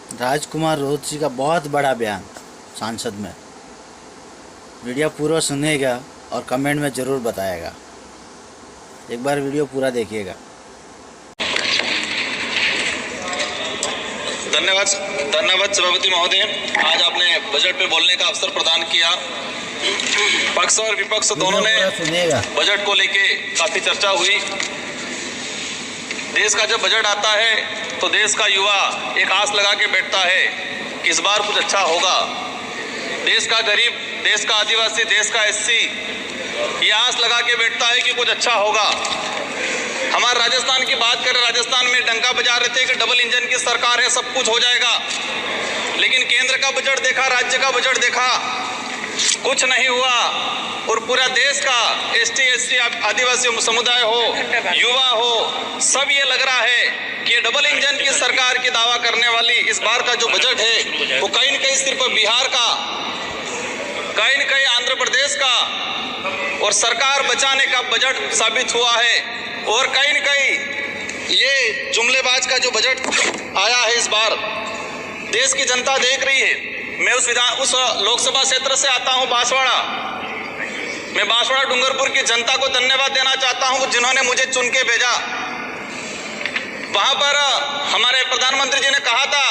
राजकुमार रोहित जी का बहुत बड़ा बयान सांसद में। वीडियो पूरा सुनेगा और कमेंट में ज़रूर बताएगा। एक बार वीडियो पूरा देखिएगा। धन्यवाद सभापति महोदय, आज आपने बजट पे बोलने का अवसर प्रदान किया। पक्ष और विपक्ष दोनों ने बजट को लेके काफी चर्चा हुई। देश का जब बजट आता है तो देश का युवा एक आस लगा के बैठता है कि इस बार कुछ अच्छा होगा। देश का गरीब, देश का आदिवासी, देश का एससी ये आस लगा के बैठता है कि कुछ अच्छा होगा। हमारे राजस्थान की बात करें, राजस्थान में डंका बजा रहे थे कि डबल इंजन की सरकार है, सब कुछ हो जाएगा। लेकिन केंद्र का बजट देखा, राज्य का बजट देखा, कुछ नहीं हुआ। और पूरा देश का एसटी एससी आदिवासी समुदाय हो, युवा हो, सब ये लग रहा है कि ये डबल इंजन की सरकार की दावा करने वाली इस बार का जो बजट है वो कहीं न कहीं सिर्फ बिहार का, कहीं न कहीं आंध्र प्रदेश का और सरकार बचाने का बजट साबित हुआ है। और कहीं न कहीं ये जुमलेबाज का जो बजट आया है इस बार, देश की जनता देख रही है। मैं उस लोकसभा क्षेत्र से आता हूं, बांसवाड़ा। मैं बांसवाड़ा डूंगरपुर की जनता को धन्यवाद देना चाहता हूं जिन्होंने मुझे चुन के भेजा। वहां पर हमारे प्रधानमंत्री जी ने कहा था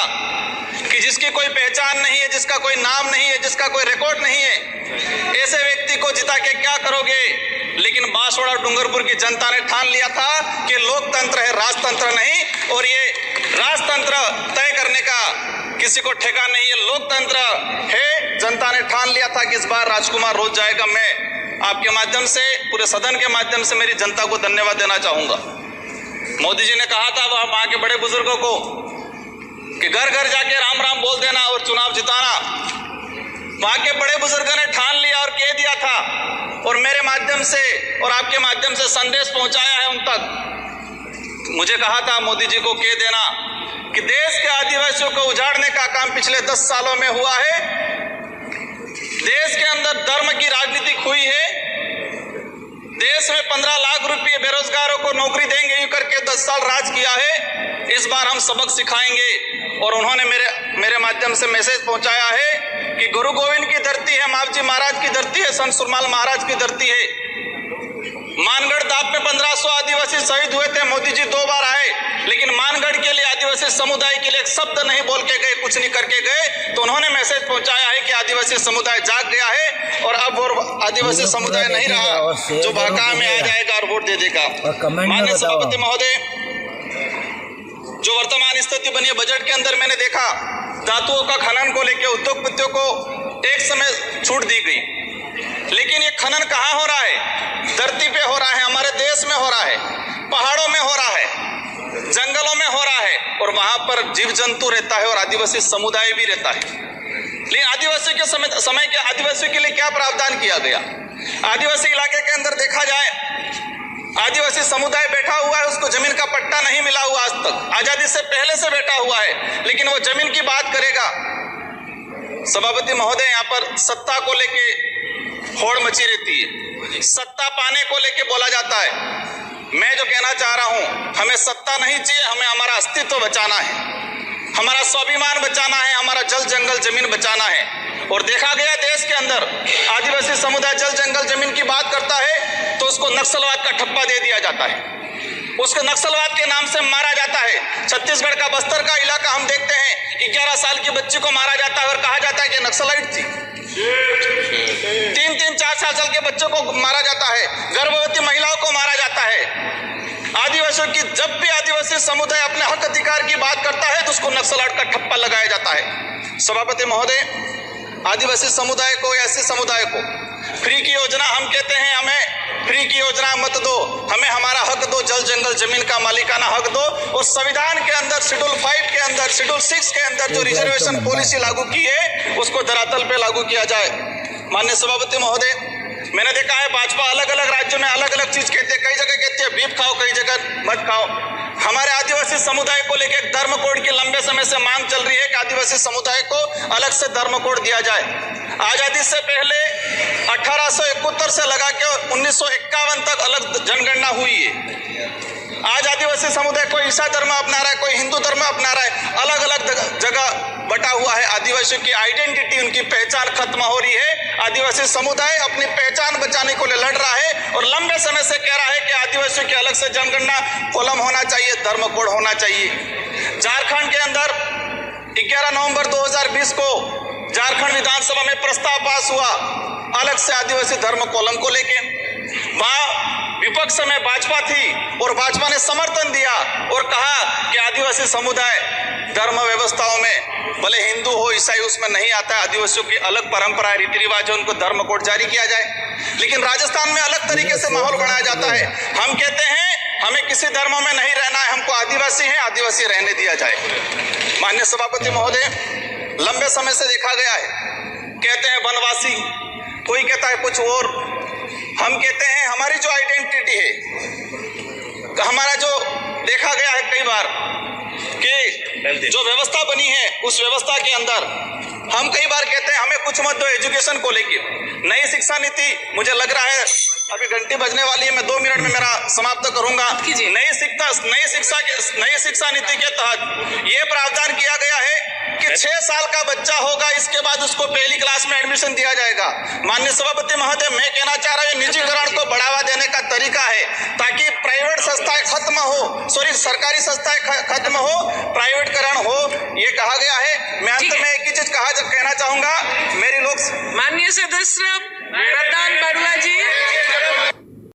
कि जिसकी कोई पहचान नहीं है, जिसका कोई नाम नहीं है, जिसका कोई रिकॉर्ड नहीं है, ऐसे व्यक्ति को जिता के क्या करोगे। लेकिन बांसवाड़ा डूंगरपुर की जनता ने ठान लिया था कि लोकतंत्र है, राजतंत्र नहीं। और ये राजतंत्र तय करने का किसी को ठेका नहीं है, लोकतंत्र है। जनता ने ठान लिया था कि इस बार राजकुमार रोहित जाएगा। मैं आपके माध्यम से, पूरे सदन के माध्यम से मेरी जनता को धन्यवाद देना चाहूंगा। मोदी जी ने कहा था वहां के बड़े बुजुर्गों को कि घर घर जाके राम राम बोल देना और चुनाव जिताना। वहां के बड़े बुजुर्गों ने ठान लिया और कह दिया था, और मेरे माध्यम से और आपके माध्यम से संदेश पहुंचाया है उन तक। मुझे कहा था मोदी जी को कह देना कि देश के आदिवासियों को उजाड़ने का काम पिछले 10 सालों में हुआ है। देश के अंदर धर्म की राजनीति हुई है। देश में 15 लाख रुपए बेरोजगारों को नौकरी देंगे यूं करके 10 साल राज किया है। इस बार हम सबक सिखाएंगे। और उन्होंने मेरे माध्यम से मैसेज पहुंचाया है कि गुरु गोविंद की धरती है, मावजी महाराज की धरती है, संत सुरमाल महाराज की धरती है। मानगढ़ दाप में 1500 आदिवासी शहीद हुए थे। मोदी जी 2 बार आए, लेकिन मानगढ़ के लिए, आदिवासी समुदाय के लिए एक शब्द नहीं बोल के गए, कुछ नहीं करके गए। तो उन्होंने मैसेज पहुंचाया है कि आदिवासी समुदाय जाग गया है और अब वो आदिवासी समुदाय नहीं रहा जो भाका में आ जाएगा और वोट दे देगा। माननीय सभापति महोदय, जो वर्तमान स्थिति बनी है बजट के अंदर, मैंने देखा धातुओं का खनन को लेकर उद्योगपतियों को एक समय छूट दी गई। लेकिन ये खनन कहाँ हो रहा है? धरती पे हो रहा है, हमारे देश में हो रहा है, पहाड़ों में हो रहा है, जंगलों में हो रहा है। और वहां पर जीव जंतु रहता है और आदिवासी समुदाय भी रहता है। लेकिन आदिवासी के समय के आदिवासियों के लिए क्या प्रावधान किया गया? आदिवासी इलाके के अंदर देखा जाए, आदिवासी समुदाय बैठा हुआ है, उसको जमीन का पट्टा नहीं मिला हुआ आज तक, आजादी से पहले से बैठा हुआ है, लेकिन वो जमीन की बात करेगा। सभापति महोदय, यहाँ पर सत्ता को लेके होड़ मची रहती है, सत्ता पाने को लेके बोला जाता है। मैं जो कहना चाह रहा हूं, हमें सत्ता नहीं चाहिए, हमें हमारा अस्तित्व बचाना है, हमारा स्वाभिमान बचाना है, हमारा जल जंगल जमीन बचाना है। और देखा गया देश के अंदर आदिवासी समुदाय जल जंगल जमीन की बात करता है तो उसको नक्सलवाद का ठप्पा दे दिया जाता है, उसको नक्सलवाद के नाम से मारा जाता है। छत्तीसगढ़ का बस्तर का इलाका हम देखते हैं, 11 साल की बच्ची को मारा जाता है और कहा जाता है कि नक्सलाइट थी। 3-4 साल के बच्चों को मारा जाता है, गर्भवती महिलाओं को मारा जाता है। आदिवासियों की, जब भी आदिवासी समुदाय अपने हक अधिकार की बात करता है तो उसको नक्सलाइट का ठप्पा लगाया जाता है। सभापति महोदय, आदिवासी समुदाय को, ऐसे समुदाय को फ्री की योजना हम कहते हैं, हमें फ्री की योजना मत दो, हमें हमारा हक दो, जल जंगल जमीन का मालिकाना हक दो। और संविधान के अंदर शेड्यूल 5 के अंदर, शेड्यूल 6 के अंदर जो रिजर्वेशन पॉलिसी लागू की है उसको धरातल पे लागू किया जाए। माननीय सभापति महोदय, मैंने देखा है भाजपा अलग अलग राज्यों में अलग अलग चीज कहते हैं, कई जगह कहती है बीफ खाओ, कई जगह मत खाओ। हमारे आदिवासी समुदाय को लेकर धर्म कोड की लंबे समय से मांग चल रही है कि आदिवासी समुदाय को अलग से धर्म कोड दिया जाए। आजादी से पहले 1871 से लगा के 1951 तक अलग जनगणना हुई है। आज आदिवासी समुदाय कोई ईसा धर्म अपना रहा है, कोई हिंदू धर्म अपना रहा है, अलग अलग जगह आदिवासियों की आइडेंटिटी, उनकी पहचान खत्म हो रही है। आदिवासी समुदाय अपनी पहचान बचाने को लड़ रहा है और लंबे समय से कह रहा है कि आदिवासियों की अलग से जनगणना कॉलम होना चाहिए, धर्म कोड होना चाहिए। झारखंड के अंदर 11 नवंबर 2020 को झारखंड विधानसभा में प्रस्ताव पास हुआ अलग से आदिवासी धर्म कॉलम को लेके। वहां विपक्ष में भाजपा थी और भाजपा ने समर्थन दिया और कहा कि आदिवासी समुदाय धर्म व्यवस्थाओं में भले हिंदू हो ईसाई उसमें नहीं आता है, आदिवासियों की अलग परंपरा रीति रिवाज है, उनको धर्म कोड जारी किया जाए। लेकिन राजस्थान में अलग तरीके से माहौल बनाया जाता है। हम कहते हैं हमें किसी धर्म में नहीं रहना है, हमको आदिवासी है, आदिवासी रहने दिया जाए। माननीय सभापति महोदय, लंबे समय से देखा गया है, कहते हैं वनवासी, कोई कहता है कुछ और। हम कहते हैं हमारी जो आइडेंटिटी है, हमारा जो देखा गया है कई बार कि जो व्यवस्था बनी है उस व्यवस्था के अंदर हम कई बार कहते हैं हमें कुछ मत दो एजुकेशन को लेके। नई शिक्षा नीति, मुझे लग रहा है अभी घंटी बजने वाली है, मैं 2 मिनट में मेरा समाप्त करूंगा। नई शिक्षा नीति के तहत ये प्रावधान किया गया है कि 6 साल का बच्चा होगा, इसके बाद उसको पहली क्लास में एडमिशन दिया जाएगा। माननीय सभापति महोदय, मैं कहना चाह रहा हूँ निजीकरण को बढ़ावा देने का तरीका है ताकि प्राइवेट संस्थाएं खत्म हो, सरकारी संस्थाएं खत्म हो, प्राइवेटकरण हो, ये कहा गया है। मैं अंत में एक ही चीज कहना चाहूंगा, मेरी लोग माननीय सदस्य प्रधान बरुआ जी।